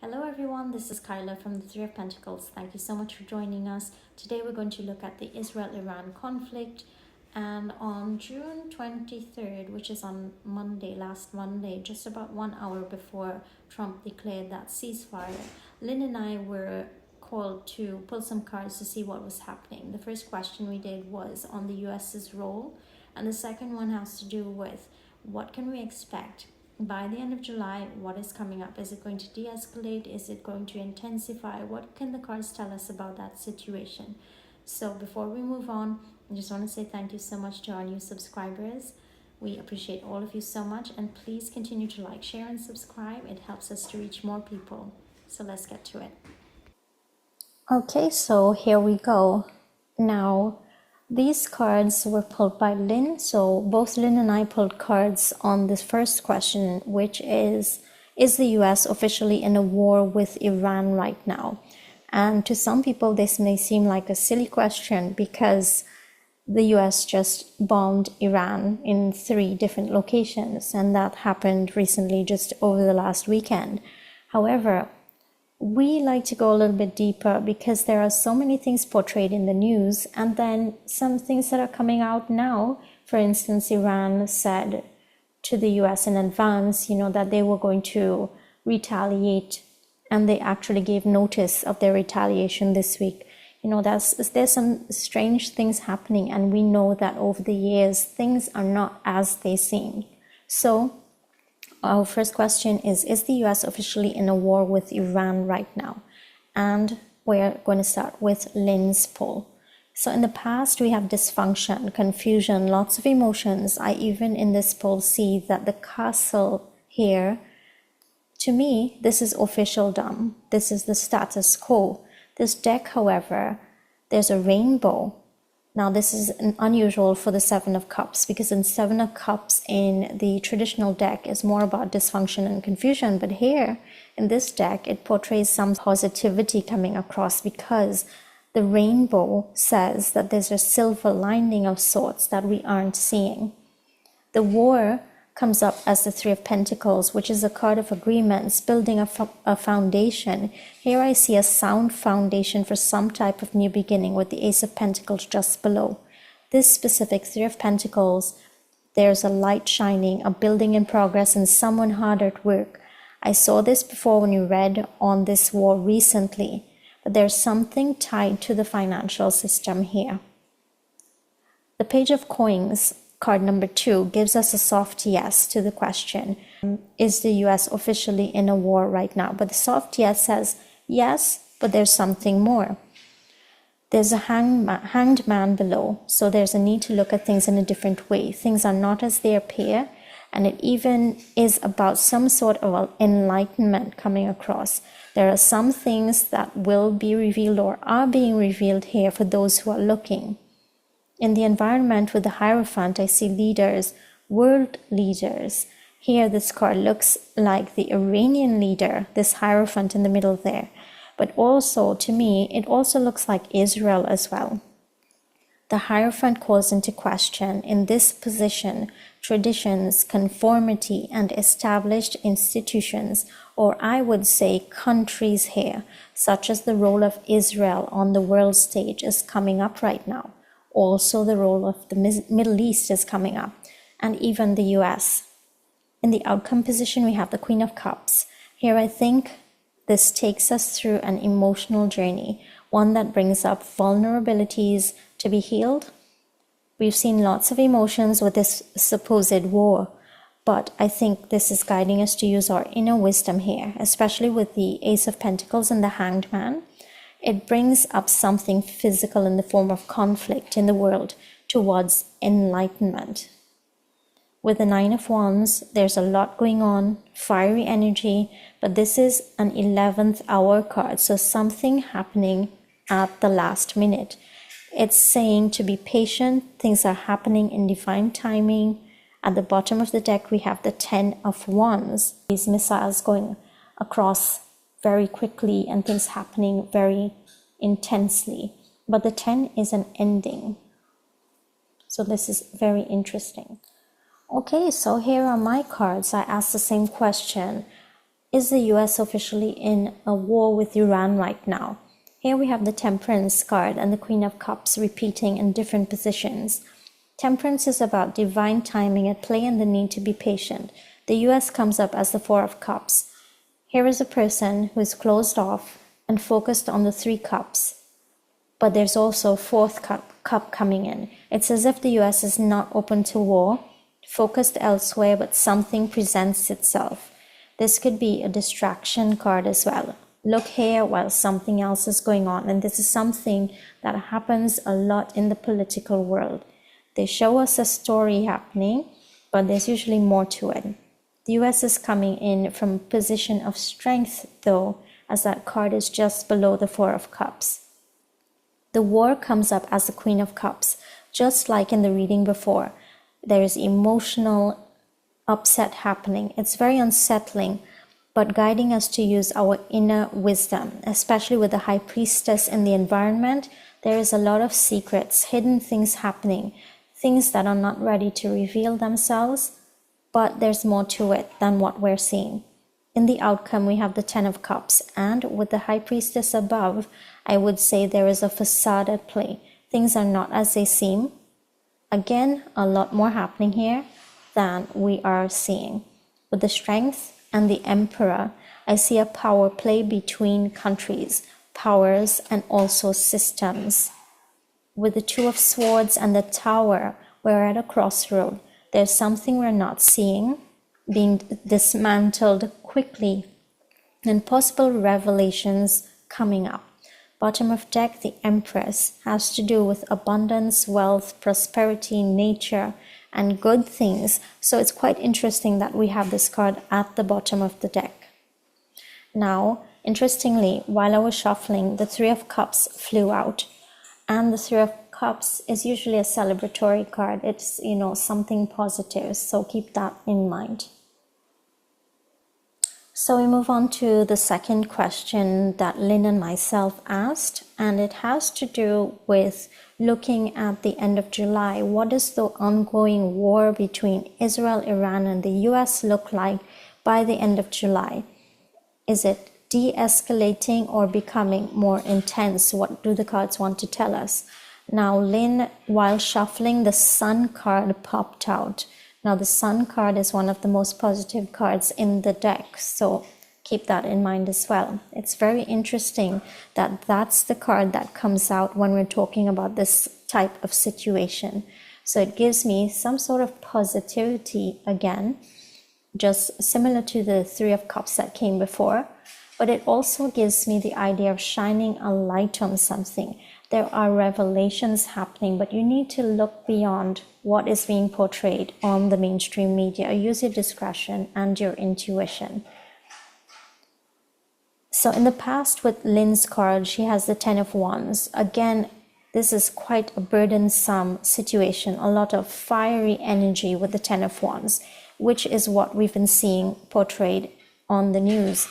Hello everyone, this is Kaila from the Three of Pentacles. Thank you so much for joining us. Today we're going to look at the Israel-Iran conflict, and on June 23rd, which is on Monday, last Monday, just about 1 hour before Trump declared that ceasefire, Lynn and I were called to pull some cards to see what was happening. The first question we did was on the US's role, and the second one has to do with what can we expect by the end of July. What is coming up? Is it going to de-escalate? Is it going to intensify? What can the cards tell us about that situation? So before we move on, I just want to say thank you so much to our new subscribers. We appreciate all of you so much, and please continue to like, share, and subscribe. It helps us to reach more people. So let's get to it. Okay, so here we go. Now, these cards were pulled by Lynn. So both Lynn and I pulled cards on this first question, which is the US officially in a war with Iran right now? And to some people, this may seem like a silly question because the US just bombed Iran in 3 different locations, and that happened recently, just over the last weekend. However, we like to go a little bit deeper because there are so many things portrayed in the news, and then some things that are coming out now. For instance, Iran said to the US in advance, that they were going to retaliate, and they actually gave notice of their retaliation this week. There's some strange things happening, and we know that over the years, things are not as they seem. So our first question is the US officially in a war with Iran right now? And we're going to start with Lynn's poll. So in the past, we have dysfunction, confusion, lots of emotions. I even in this poll see that the castle here, to me, this is officialdom. This is the status quo. This deck, however, there's a rainbow. Now, this is unusual for the Seven of Cups, because in Seven of Cups in the traditional deck is more about dysfunction and confusion. But here in this deck, it portrays some positivity coming across, because the rainbow says that there's a silver lining of sorts that we aren't seeing. The war comes up as the Three of Pentacles, which is a card of agreements, building a foundation. Here I see a sound foundation for some type of new beginning, with the Ace of Pentacles just below. This specific Three of Pentacles, there's a light shining, a building in progress, and someone hard at work. I saw this before when you read on this war recently, but there's something tied to the financial system here. The Page of Coins, card number 2, gives us a soft yes to the question, is the US officially in a war right now? But the soft yes says yes, but there's something more. There's a hanged man below, so there's a need to look at things in a different way. Things are not as they appear, and it even is about some sort of enlightenment coming across. There are some things that will be revealed or are being revealed here for those who are looking. In the environment with the Hierophant, I see leaders, world leaders. Here, this card looks like the Iranian leader, this Hierophant in the middle there. But also, to me, it also looks like Israel as well. The Hierophant calls into question, in this position, traditions, conformity, and established institutions, or I would say countries here, such as the role of Israel on the world stage is coming up right now. Also, the role of the Middle East is coming up, and even the US. In the outcome position, we have the Queen of Cups. Here, I think this takes us through an emotional journey, one that brings up vulnerabilities to be healed. We've seen lots of emotions with this supposed war, but I think this is guiding us to use our inner wisdom here, especially with the Ace of Pentacles and the Hanged Man. It brings up something physical in the form of conflict in the world towards enlightenment. With the Nine of Wands, there's a lot going on, fiery energy, but this is an 11th hour card, so something happening at the last minute. It's saying to be patient, things are happening in divine timing. At the bottom of the deck, we have the 10 of Wands, these missiles going across very quickly and things happening very intensely. But the 10 is an ending. So this is very interesting. Okay, so here are my cards. I asked the same question. Is the US officially in a war with Iran right now? Here we have the Temperance card and the Queen of Cups repeating in different positions. Temperance is about divine timing at play and the need to be patient. The US comes up as the Four of Cups. Here is a person who is closed off and focused on the Three Cups. But there's also a fourth cup coming in. It's as if the US is not open to war, focused elsewhere, but something presents itself. This could be a distraction card as well. Look here while something else is going on. And this is something that happens a lot in the political world. They show us a story happening, but there's usually more to it. The US is coming in from a position of strength, though, as that card is just below the Four of Cups. The war comes up as the Queen of Cups, just like in the reading before. There is emotional upset happening. It's very unsettling, but guiding us to use our inner wisdom, especially with the High Priestess in the environment. There is a lot of secrets, hidden things happening, things that are not ready to reveal themselves, but there's more to it than what we're seeing. In the outcome, we have the Ten of Cups, and with the High Priestess above, I would say there is a facade at play. Things are not as they seem. Again, a lot more happening here than we are seeing. With the Strength and the Emperor, I see a power play between countries, powers, and also systems. With the Two of Swords and the Tower, we're at a crossroad. There's something we're not seeing being dismantled quickly, and possible revelations coming up. Bottom of deck, the Empress, has to do with abundance, wealth, prosperity, nature, and good things. So it's quite interesting that we have this card at the bottom of the deck. Now, interestingly, while I was shuffling, the Three of Cups flew out, and the Three of Cups is usually a celebratory card. It's, something positive, so keep that in mind. So we move on to the second question that Lynn and myself asked, and it has to do with looking at the end of July. What does the ongoing war between Israel, Iran, and the US look like by the end of July? Is it de-escalating or becoming more intense? What do the cards want to tell us? Now, Lynn, while shuffling, the Sun card popped out. Now, the Sun card is one of the most positive cards in the deck, so keep that in mind as well. It's very interesting that that's the card that comes out when we're talking about this type of situation. So it gives me some sort of positivity again, just similar to the Three of Cups that came before, but it also gives me the idea of shining a light on something. There are revelations happening, but you need to look beyond what is being portrayed on the mainstream media. Use your discretion and your intuition. So in the past with Lynn's card, she has the Ten of Wands. Again, this is quite a burdensome situation, a lot of fiery energy with the Ten of Wands, which is what we've been seeing portrayed on the news.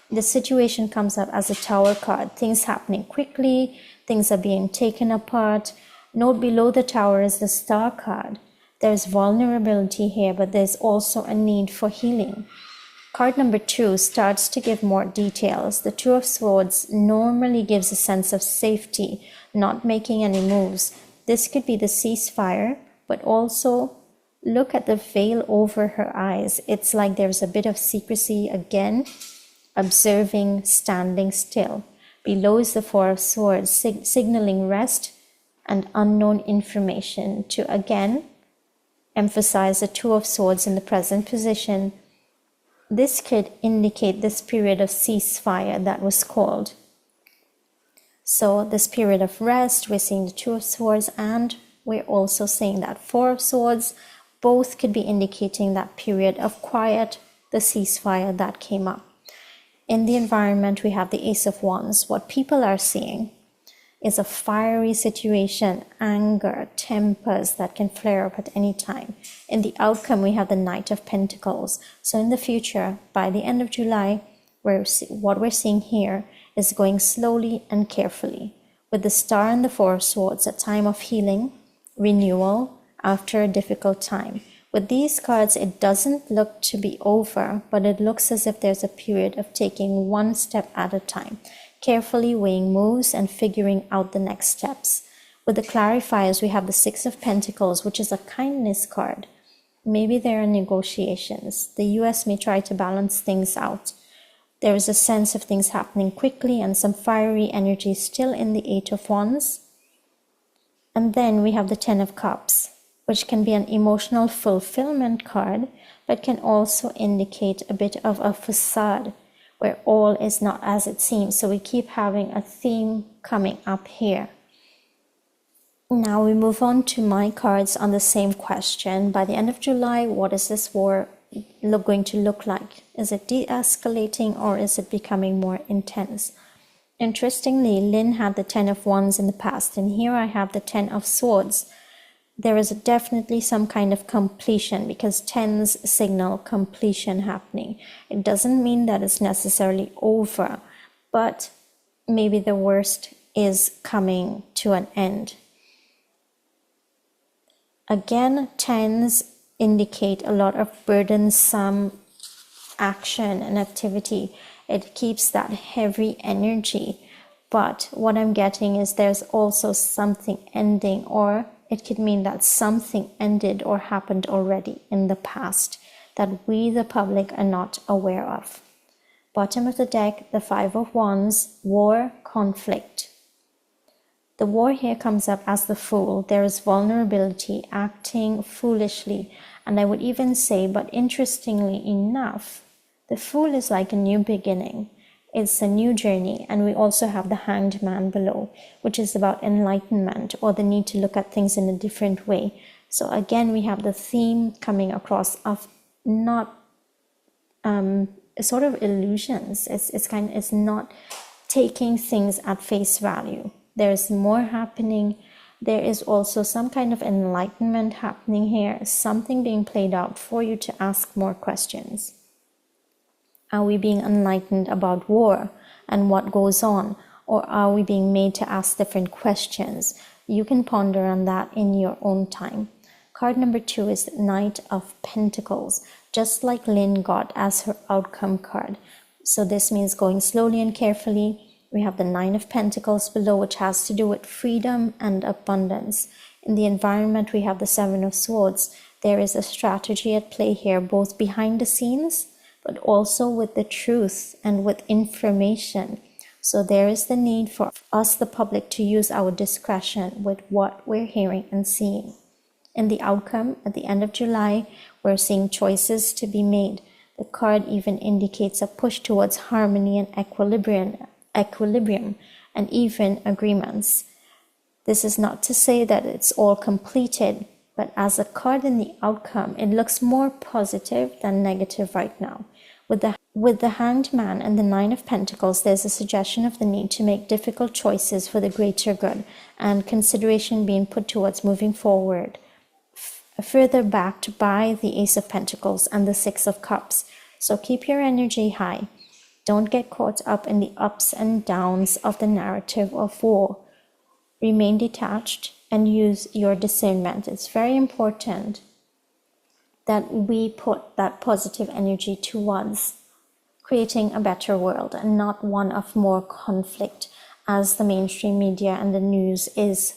The situation comes up as a Tower card, things happening quickly, things are being taken apart. Note below the Tower is the Star card. There's vulnerability here, but there's also a need for healing. Card number 2 starts to give more details. The Two of Swords normally gives a sense of safety, not making any moves. This could be the ceasefire, but also look at the veil over her eyes. It's like there's a bit of secrecy again, observing, standing still. Below is the Four of Swords, signaling rest and unknown information to again emphasize the Two of Swords in the present position. This could indicate this period of ceasefire that was called. So this period of rest, we're seeing the Two of Swords, and we're also seeing that Four of Swords. Both could be indicating that period of quiet, the ceasefire that came up. In the environment, we have the Ace of Wands. What people are seeing is a fiery situation, anger, tempers that can flare up at any time. In the outcome, we have the Knight of Pentacles. So in the future, by the end of July, what we're seeing here is going slowly and carefully. With the Star and the Four of Swords, a time of healing, renewal after a difficult time. With these cards, it doesn't look to be over, but it looks as if there's a period of taking one step at a time, carefully weighing moves and figuring out the next steps. With the clarifiers, we have the Six of Pentacles, which is a kindness card. Maybe there are negotiations. The US may try to balance things out. There is a sense of things happening quickly and some fiery energy still in the Eight of Wands. And then we have the Ten of Cups, which can be an emotional fulfillment card, but can also indicate a bit of a facade where all is not as it seems. So we keep having a theme coming up here. Now we move on to my cards on the same question. By the end of July, what is this war going to look like? Is it de-escalating or is it becoming more intense? Interestingly, Lynn had the Ten of Wands in the past, and here I have the Ten of Swords. There is definitely some kind of completion, because tens signal completion happening. It doesn't mean that it's necessarily over, but maybe the worst is coming to an end. Again, tens indicate a lot of burdensome action and activity. It keeps that heavy energy. But what I'm getting is there's also something ending, or it could mean that something ended or happened already in the past that we, the public, are not aware of. Bottom of the deck, the Five of Wands, war, conflict. The war here comes up as the Fool. There is vulnerability, acting foolishly, and I would even say, but interestingly enough, the Fool is like a new beginning. It's a new journey, and we also have the Hanged Man below, which is about enlightenment or the need to look at things in a different way. So again, we have the theme coming across of not sort of illusions. It's not taking things at face value. There's more happening. There is also some kind of enlightenment happening here, something being played out for you to ask more questions. Are we being enlightened about war and what goes on? Or are we being made to ask different questions? You can ponder on that in your own time. Card number 2 is the Knight of Pentacles, just like Lynn got as her outcome card. So this means going slowly and carefully. We have the Nine of Pentacles below, which has to do with freedom and abundance. In the environment, we have the Seven of Swords. There is a strategy at play here, both behind the scenes, but also with the truth and with information. So there is the need for us, the public, to use our discretion with what we're hearing and seeing. In the outcome, at the end of July, we're seeing choices to be made. The card even indicates a push towards harmony and equilibrium and even agreements. This is not to say that it's all completed, but as a card in the outcome, it looks more positive than negative right now. With the Hanged Man and the Nine of Pentacles, there's a suggestion of the need to make difficult choices for the greater good, and consideration being put towards moving forward, further backed by the Ace of Pentacles and the Six of Cups. So keep your energy high. Don't get caught up in the ups and downs of the narrative of war. Remain detached and use your discernment. It's very important that we put that positive energy towards creating a better world and not one of more conflict, as the mainstream media and the news is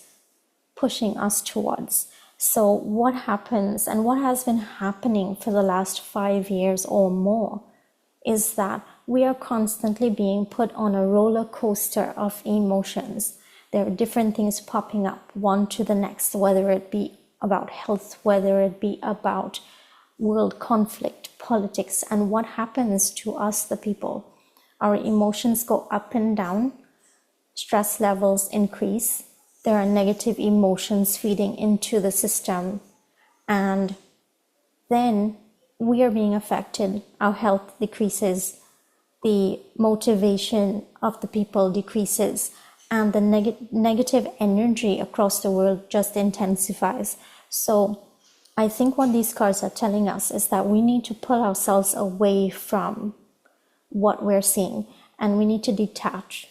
pushing us towards. So what happens, and what has been happening for the last 5 years or more, is that we are constantly being put on a roller coaster of emotions. There are different things popping up, one to the next, whether it be about health, whether it be about world conflict, politics, and what happens to us, the people. Our emotions go up and down, stress levels increase, there are negative emotions feeding into the system, and then we are being affected. Our health decreases, the motivation of the people decreases, and the negative energy across the world just intensifies. So I think what these cards are telling us is that we need to pull ourselves away from what we're seeing, and we need to detach,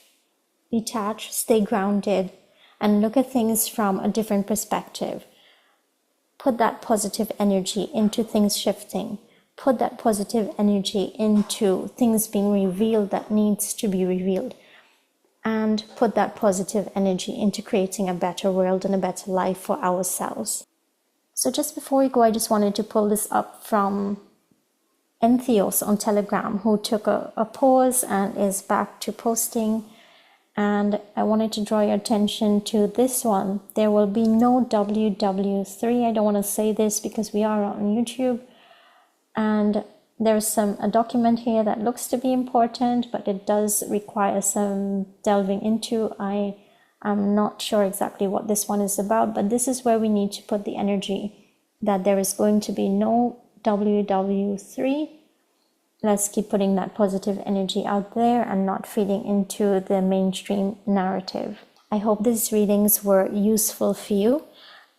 stay grounded, and look at things from a different perspective. put that positive energy into things shifting. Put that positive energy into things being revealed that needs to be revealed. And put that positive energy into creating a better world and a better life for ourselves. So just before we go, I just wanted to pull this up from Entheos on Telegram, who took a pause and is back to posting. And I wanted to draw your attention to this one. There will be no WW3. I don't want to say this because we are on YouTube. And there's a document here that looks to be important, but it does require some delving into. I am not sure exactly what this one is about, but this is where we need to put the energy, that there is going to be no WW3. Let's keep putting that positive energy out there and not feeding into the mainstream narrative. I hope these readings were useful for you.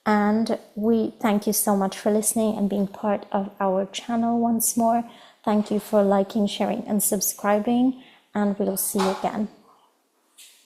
And we thank you so much for listening and being part of our channel once more. Thank you for liking, sharing, and subscribing. And we'll see you again.